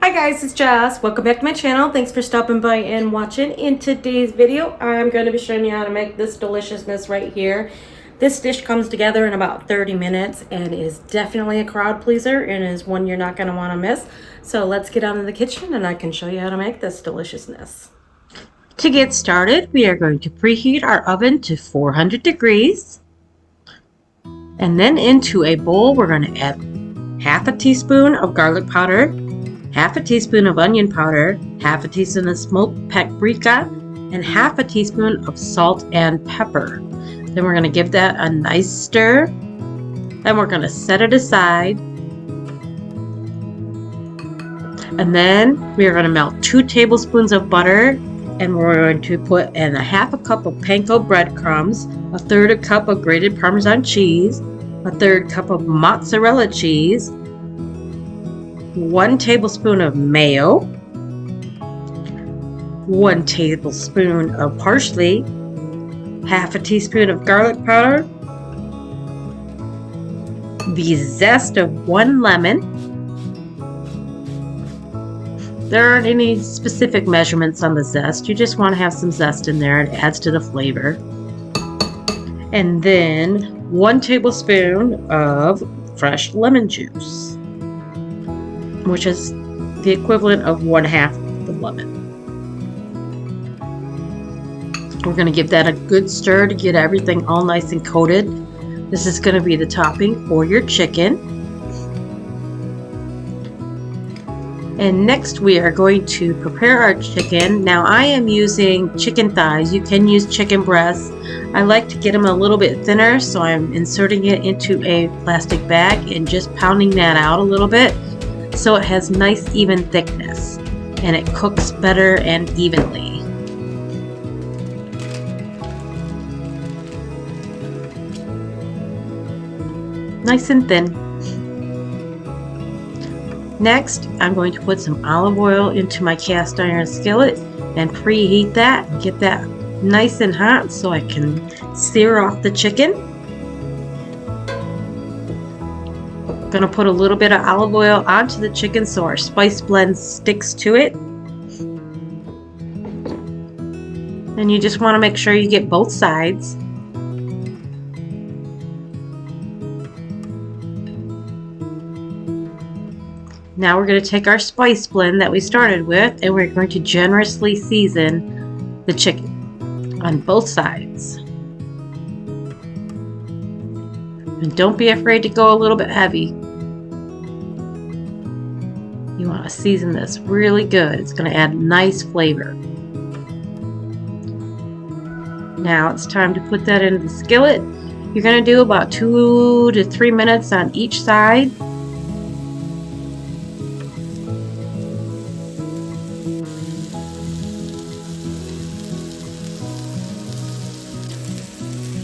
Hi guys, it's Jess. Welcome back to my channel. Thanks for stopping by and watching. In today's video, I'm going to be showing you how to make this deliciousness right here. This dish comes together in about 30 minutes and is definitely a crowd pleaser and is one you're not going to want to miss. So let's get out in the kitchen and I can show you how to make this deliciousness. To get started, we are going to preheat our oven to 400 degrees. And then into a bowl, we're going to add half a teaspoon of garlic powder, half a teaspoon of onion powder, half a teaspoon of smoked paprika, and half a teaspoon of salt and pepper. Then we're going to give that a nice stir. Then we're going to set it aside. And then we are going to melt 2 tablespoons of butter, and we're going to put in a half a cup of panko breadcrumbs, a third a cup of grated Parmesan cheese, a third cup of mozzarella cheese, 1 tablespoon of mayo, 1 tablespoon of parsley, half a teaspoon of garlic powder, the zest of 1 lemon. There aren't any specific measurements on the zest. You just want to have some zest in there. It adds to the flavor. And then 1 tablespoon of fresh lemon juice, which is the equivalent of 1/2 the lemon. We're going to give that a good stir to get everything all nice and coated. This is going to be the topping for your chicken. And next we are going to prepare our chicken. Now I am using chicken thighs. You can use chicken breasts. I like to get them a little bit thinner, so I'm inserting it into a plastic bag and just pounding that out a little bit, so it has nice even thickness and it cooks better and evenly. Nice and thin. Next, I'm going to put some olive oil into my cast iron skillet and preheat that and get that nice and hot so I can sear off the chicken. Going to put a little bit of olive oil onto the chicken so our spice blend sticks to it. And you just want to make sure you get both sides. Now we're going to take our spice blend that we started with and we're going to generously season the chicken on both sides. And don't be afraid to go a little bit heavy. You want to season this really good. It's going to add nice flavor. Now it's time to put that into the skillet. You're going to do about 2 to 3 minutes on each side.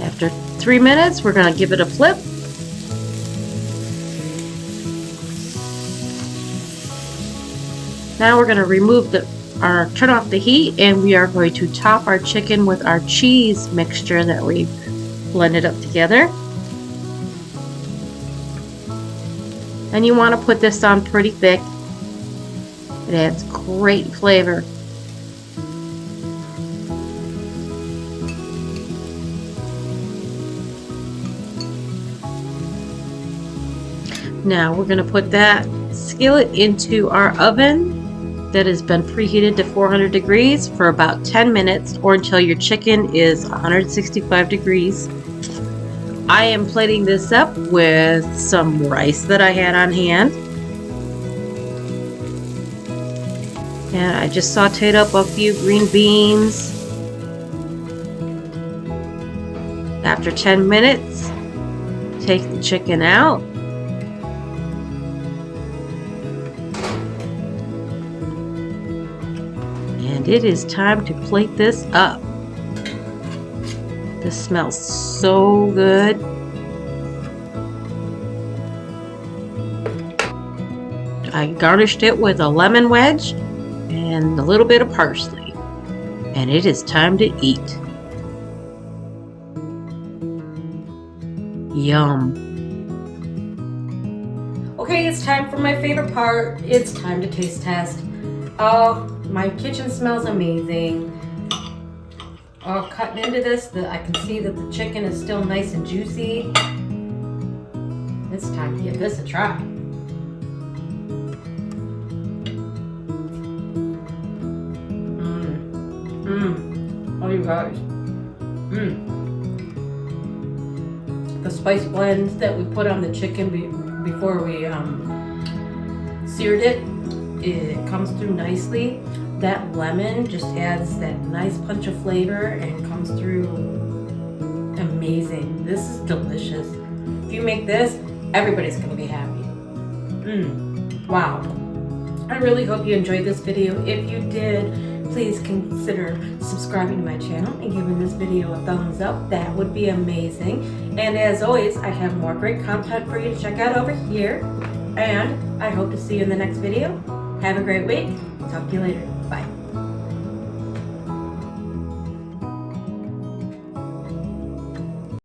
After 3 minutes, we're going to give it a flip. Now we're going to remove turn off the heat, and we are going to top our chicken with our cheese mixture that we blended up together. And you want to put this on pretty thick. It adds great flavor. Now we're going to put that skillet into our oven that has been preheated to 400 degrees for about 10 minutes or until your chicken is 165 degrees. I am plating this up with some rice that I had on hand. And I just sauteed up a few green beans. After 10 minutes, take the chicken out. And it is time to plate this up. This smells so good. I garnished it with a lemon wedge and a little bit of parsley. And it is time to eat. Yum. Okay, it's time for my favorite part. It's time to taste test. Oh, my kitchen smells amazing. Oh, cutting into this, I can see that the chicken is still nice and juicy. It's time to give this a try. Oh, you guys. The spice blend that we put on the chicken before we seared it, it comes through nicely. That lemon just adds that nice punch of flavor and comes through amazing. This is delicious. If you make this, everybody's gonna be happy. Wow. I really hope you enjoyed this video. If you did, please consider subscribing to my channel and giving this video a thumbs up. That would be amazing. And as always, I have more great content for you to check out over here. And I hope to see you in the next video. Have a great week. Talk to you later.